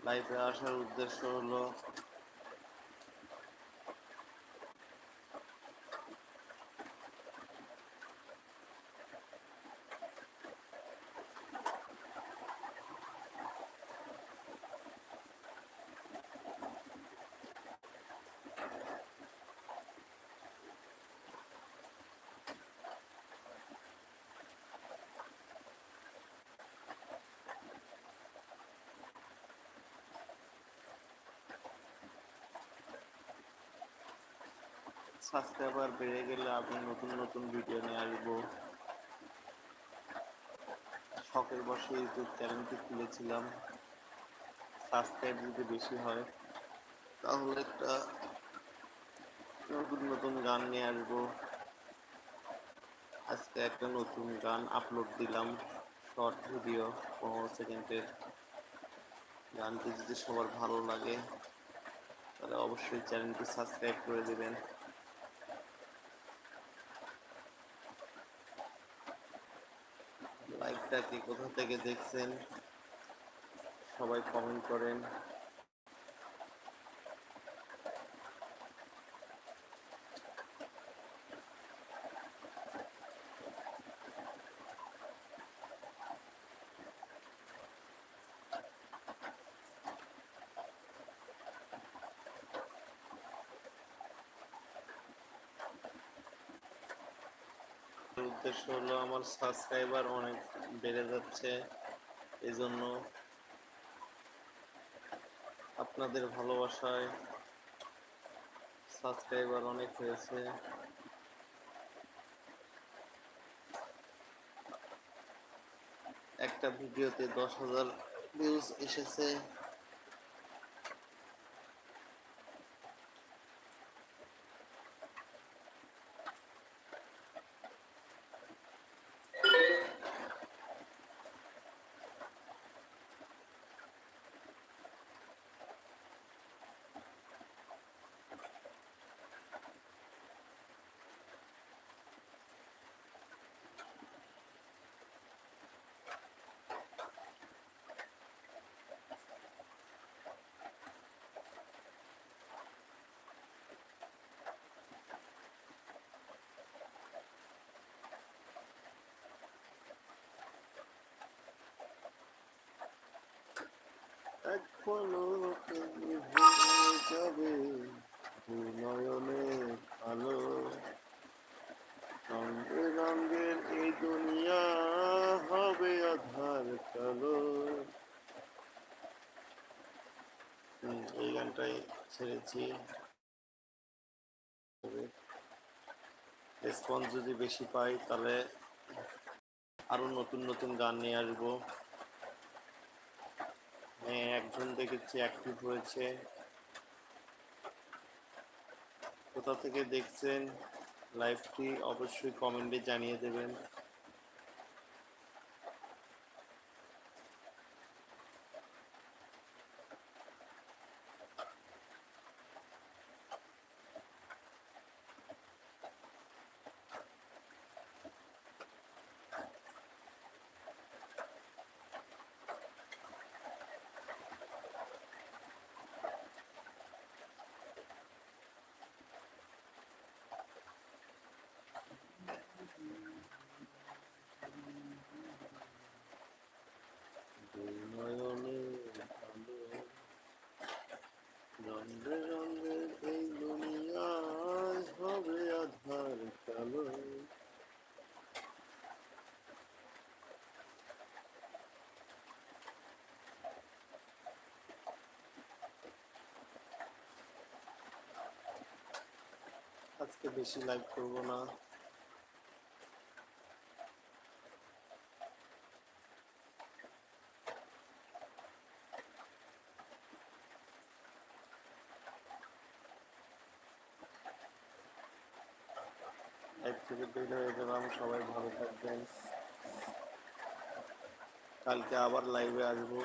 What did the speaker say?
লাইভে আসার উদ্দেশ্য হলো সাবস্ক্রাইবার বেড়ে গেলে আমি নতুন নতুন ভিডিও নিয়ে আসবো। শখের বশে ইউটিউব চ্যানেলটি খুলেছিলাম। সাবস্ক্রাইব যদি বেশি হয় তাহলে একটা নতুন নতুন গান নিয়ে আসবো। আজকে একটা নতুন গান আপলোড দিলাম, শর্ট ভিডিও 15 সেকেন্ডের। গানটি যদি সবার ভালো লাগে তাহলে অবশ্যই চ্যানেলটি সাবস্ক্রাইব করে দেবেন। লাইভটা কি কোথা থেকে দেখছেন সবাই কমেন্ট করেন। উদ্দেশ্য হলো আমার সাবস্ক্রাইবার অনেক বেড়ে যাচ্ছে, এজন্য আপনাদের ভালোবাসায় সাবস্ক্রাইবার অনেক হয়েছে। একটা ভিডিওতে 10,000 ভিউজ এসেছে। এক পলকে ভুলে যাবে নয়নের আলো, রঙে রঙের এই দুনিয়া হবে আধার কালো। এই গানটাই ছেড়েছি। রেসপন্স যদি বেশি পাই তাহলে আরো নতুন নতুন গান নিয়ে আসবো। একজন দেখেছি অ্যাক্টিভ হয়েছে। কোথা থেকে দেখছেন লাইভটি অবশ্যই কমেন্টে জানিয়ে দেবেন। রঙে রঙের এই দুনিয়ায় হবে আধার কালো। আজকে বেশি লাইভ করবো না। লাইভ থেকে বের হয়ে গেলাম। সবাই ভালো থাকবেন। কালকে আবার লাইভে আসবো।